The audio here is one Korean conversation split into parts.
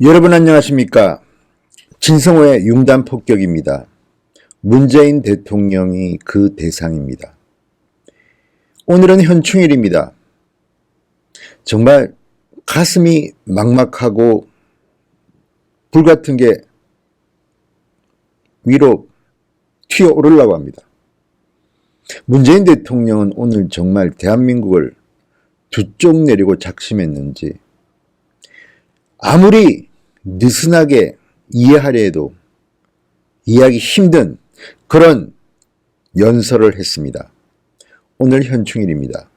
여러분 안녕하십니까? 진성호의 융단폭격입니다. 문재인 대통령이 그 대상입니다. 오늘은 현충일입니다. 정말 가슴이 막막하고 불같은 게 위로 튀어오르려고 합니다. 문재인 대통령은 오늘 정말 대한민국을 두 쪽 내리고 작심했는지 아무리 느슨하게 이해하려 해도 이해하기 힘든 그런 연설을 했습니다. 오늘 현충일입니다.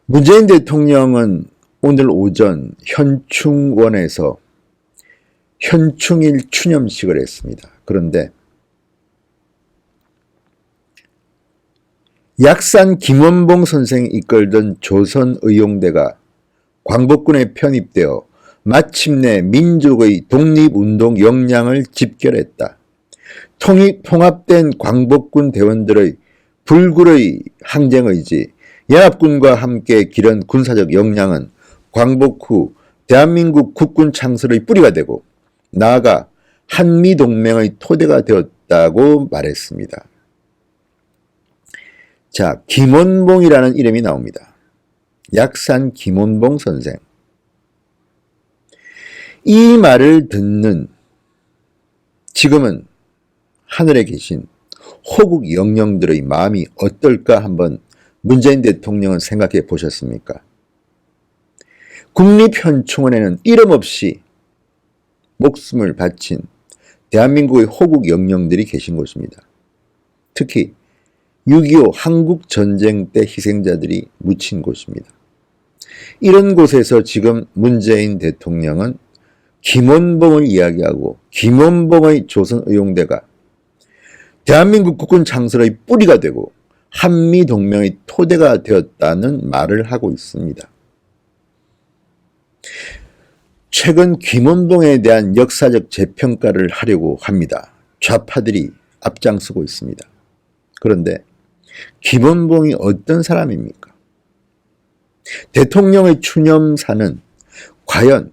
문재인 대통령은 오늘 오전 현충원에서 현충일 추념식을 했습니다. 그런데 약산 김원봉 선생이 이끌던 조선의용대가 광복군에 편입되어 마침내 민족의 독립운동 역량을 집결했다. 통합된 광복군 대원들의 불굴의 항쟁의지, 연합군과 함께 기른 군사적 역량은 광복 후 대한민국 국군 창설의 뿌리가 되고 나아가 한미동맹의 토대가 되었다고 말했습니다. 자, 김원봉이라는 이름이 나옵니다. 약산 김원봉 선생. 이 말을 듣는 지금은 하늘에 계신 호국 영령들의 마음이 어떨까 한번 문재인 대통령은 생각해 보셨습니까? 국립현충원에는 이름 없이 목숨을 바친 대한민국의 호국 영령들이 계신 곳입니다. 특히 6.25 한국전쟁 때 희생자들이 묻힌 곳입니다. 이런 곳에서 지금 문재인 대통령은 김원봉을 이야기하고 김원봉의 조선의용대가 대한민국 국군 창설의 뿌리가 되고 한미동맹의 토대가 되었다는 말을 하고 있습니다. 최근 김원봉에 대한 역사적 재평가를 하려고 합니다. 좌파들이 앞장서고 있습니다. 그런데 김원봉이 어떤 사람입니까? 대통령의 추념사는 과연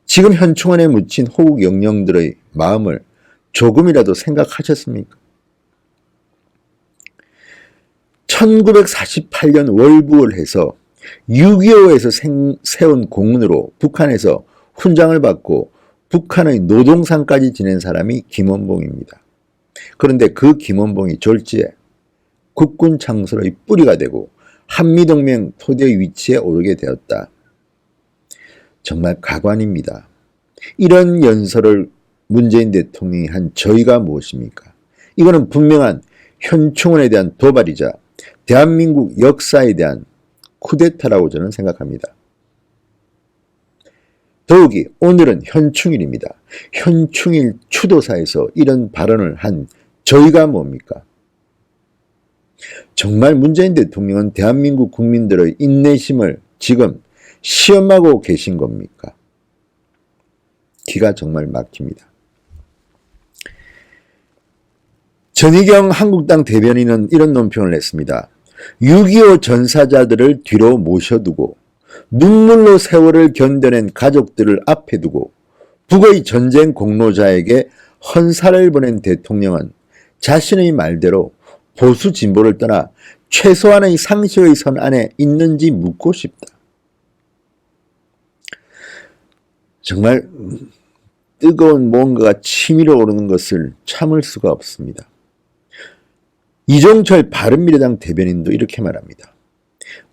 지금 현충원에 묻힌 호국 영령들의 마음을 조금이라도 생각하셨습니까? 1948년 월부을해서 6.25에서 세운 공문으로 북한에서 훈장을 받고 북한의 노동상까지 지낸 사람이 김원봉입니다. 그런데 그 김원봉이 졸지에 국군 창설의 뿌리가 되고 한미동맹 토대의 위치에 오르게 되었다. 정말 가관입니다. 이런 연설을 문재인 대통령이 한 저희가 무엇입니까? 이거는 분명한 현충원에 대한 도발이자 대한민국 역사에 대한 쿠데타라고 저는 생각합니다. 더욱이 오늘은 현충일입니다. 현충일 추도사에서 이런 발언을 한 저희가 뭡니까? 정말 문재인 대통령은 대한민국 국민들의 인내심을 지금 시험하고 계신 겁니까? 기가 정말 막힙니다. 전희경 한국당 대변인은 이런 논평을 냈습니다. 6.25 전사자들을 뒤로 모셔두고 눈물로 세월을 견뎌낸 가족들을 앞에 두고 북의 전쟁 공로자에게 헌사를 보낸 대통령은 자신의 말대로 보수 진보를 떠나 최소한의 상식의 선 안에 있는지 묻고 싶다. 정말 뜨거운 뭔가가 치밀어 오르는 것을 참을 수가 없습니다. 이종철 바른미래당 대변인도 이렇게 말합니다.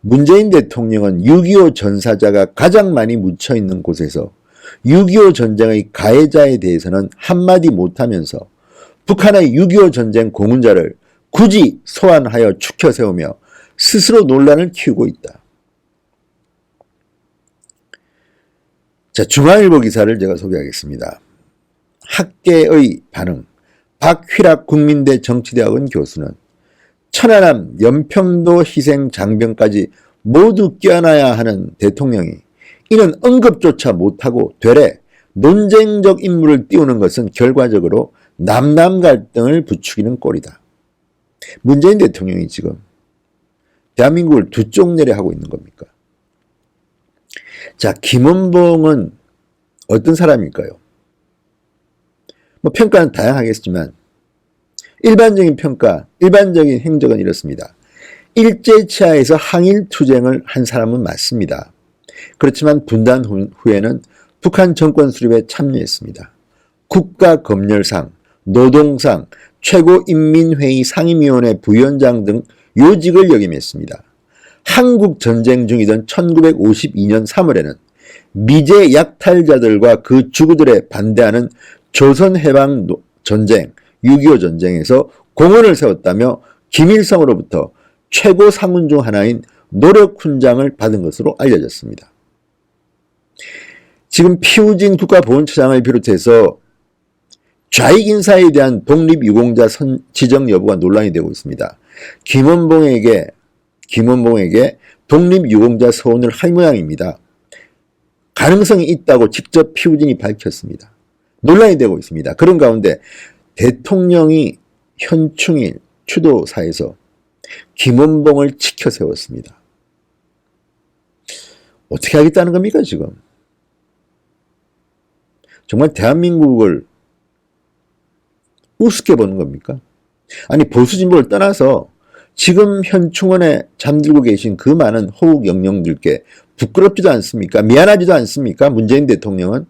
문재인 대통령은 6.25 전사자가 가장 많이 묻혀있는 곳에서 6.25 전쟁의 가해자에 대해서는 한마디 못하면서 북한의 6.25 전쟁 공훈자를 굳이 소환하여 추켜 세우며 스스로 논란을 키우고 있다. 자, 중앙일보 기사를 제가 소개하겠습니다. 학계의 반응. 박휘락 국민대 정치대학원 교수는 천안함, 연평도 희생 장병까지 모두 껴안아야 하는 대통령이 이는 언급조차 못하고 되레 논쟁적 인물을 띄우는 것은 결과적으로 남남 갈등을 부추기는 꼴이다. 문재인 대통령이 지금 대한민국을 두 쪽 내려 하고 있는 겁니까? 자, 김원봉은 어떤 사람일까요? 뭐 평가는 다양하겠지만 일반적인 평가, 일반적인 행적은 이렇습니다. 일제치하에서 항일투쟁을 한 사람은 맞습니다. 그렇지만 분단 후에는 북한 정권 수립에 참여했습니다. 국가검열상, 노동상, 최고인민회의 상임위원회 부위원장 등 요직을 역임했습니다. 한국전쟁 중이던 1952년 3월에는 미제 약탈자들과 그 주구들에 반대하는 조선해방전쟁, 6.25 전쟁에서 공헌을 세웠다며 김일성으로부터 최고 상훈 중 하나인 노력훈장을 받은 것으로 알려졌습니다. 지금 피우진 국가보훈처장을 비롯해서 좌익 인사에 대한 독립유공자 지정 여부가 논란이 되고 있습니다. 김원봉에게 독립유공자 서원을 할 모양입니다. 가능성이 있다고 직접 피우진이 밝혔습니다. 논란이 되고 있습니다. 그런 가운데 대통령이 현충일 추도사에서 김원봉을 치켜 세웠습니다. 어떻게 하겠다는 겁니까, 지금? 정말 대한민국을 우습게 보는 겁니까? 아니, 보수진보를 떠나서 지금 현충원에 잠들고 계신 그 많은 호국 영령들께 부끄럽지도 않습니까? 미안하지도 않습니까? 문재인 대통령은?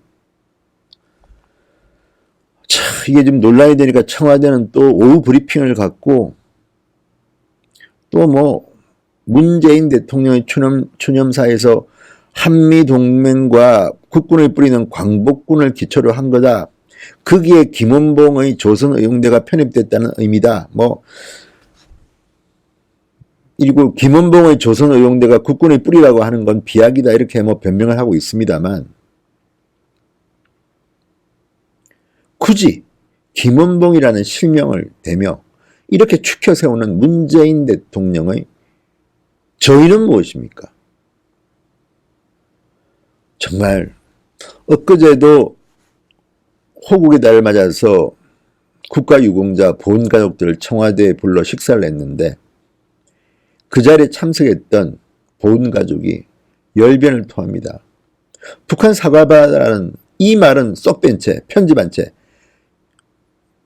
참, 이게 지금 논란이 되니까 청와대는 또 오후 브리핑을 갖고 또 뭐 문재인 대통령의 추념사에서 한미동맹과 국군을 뿌리는 광복군을 기초로 한 거다. 거기에 김원봉의 조선의용대가 편입됐다는 의미다. 그리고 김원봉의 조선의용대가 국군을 뿌리라고 하는 건 비약이다. 이렇게 변명을 하고 있습니다만 굳이 김원봉이라는 실명을 대며 이렇게 추켜 세우는 문재인 대통령의 저희는 무엇입니까? 정말 엊그제도 호국의 달을 맞아서 국가유공자 보훈가족들을 청와대에 불러 식사를 했는데 그 자리에 참석했던 보훈가족이 열변을 토합니다. 북한 사과받아라는 이 말은 쏙 뺀 채, 편집한 채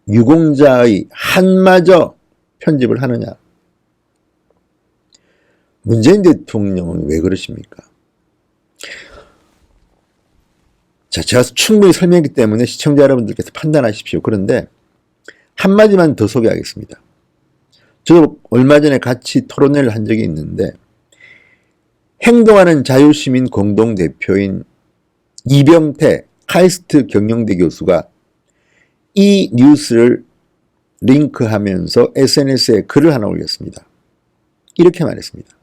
유공자의 한마저 편집을 하느냐. 문재인 대통령은 왜 그러십니까? 자, 제가 충분히 설명했기 때문에 시청자 여러분들께서 판단하십시오. 그런데 한마디만 더 소개하겠습니다. 저도 얼마 전에 같이 토론회를 한 적이 있는데 행동하는 자유시민 공동대표인 이병태 카이스트 경영대 교수가 이 뉴스를 링크하면서 SNS에 글을 하나 올렸습니다. 이렇게 말했습니다.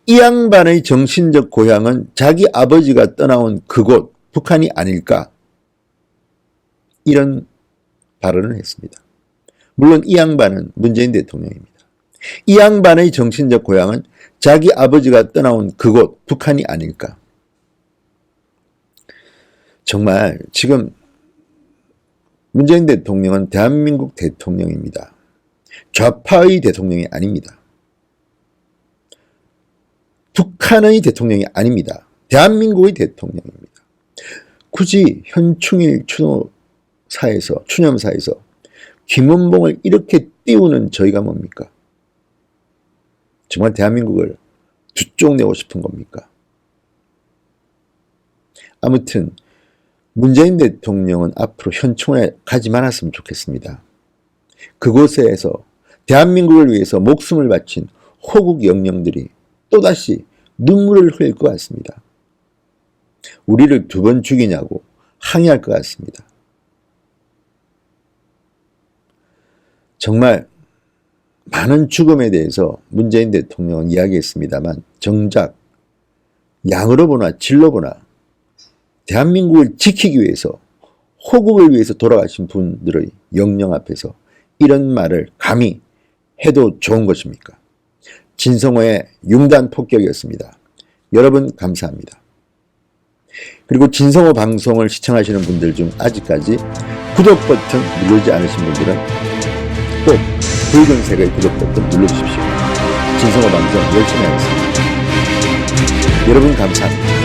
이 양반의 정신적 고향은 자기 아버지가 떠나온 그곳 북한이 아닐까? 이런 발언을 했습니다. 물론 이 양반은 문재인 대통령입니다. 이 양반의 정신적 고향은 자기 아버지가 떠나온 그곳 북한이 아닐까? 정말 지금 문재인 대통령은 대한민국 대통령입니다. 좌파의 대통령이 아닙니다. 북한의 대통령이 아닙니다. 대한민국의 대통령입니다. 굳이 현충일 추념사에서 김원봉을 이렇게 띄우는 저희가 뭡니까? 정말 대한민국을 두 쪽 내고 싶은 겁니까? 아무튼 문재인 대통령은 앞으로 현충원에 가지 말았으면 좋겠습니다. 그곳에서 대한민국을 위해서 목숨을 바친 호국 영령들이 또다시 눈물을 흘릴 것 같습니다. 우리를 두 번 죽이냐고 항의할 것 같습니다. 정말 많은 죽음에 대해서 문재인 대통령은 이야기했습니다만 정작 양으로 보나 질로 보나 대한민국을 지키기 위해서 호국을 위해서 돌아가신 분들의 영령 앞에서 이런 말을 감히 해도 좋은 것입니까? 진성호의 융단 폭격이었습니다. 여러분 감사합니다. 그리고 진성호 방송을 시청하시는 분들 중 아직까지 구독 버튼 누르지 않으신 분들은 꼭 붉은색의 구독 버튼 눌러주십시오. 진성호 방송 열심히 하겠습니다. 여러분 감사합니다.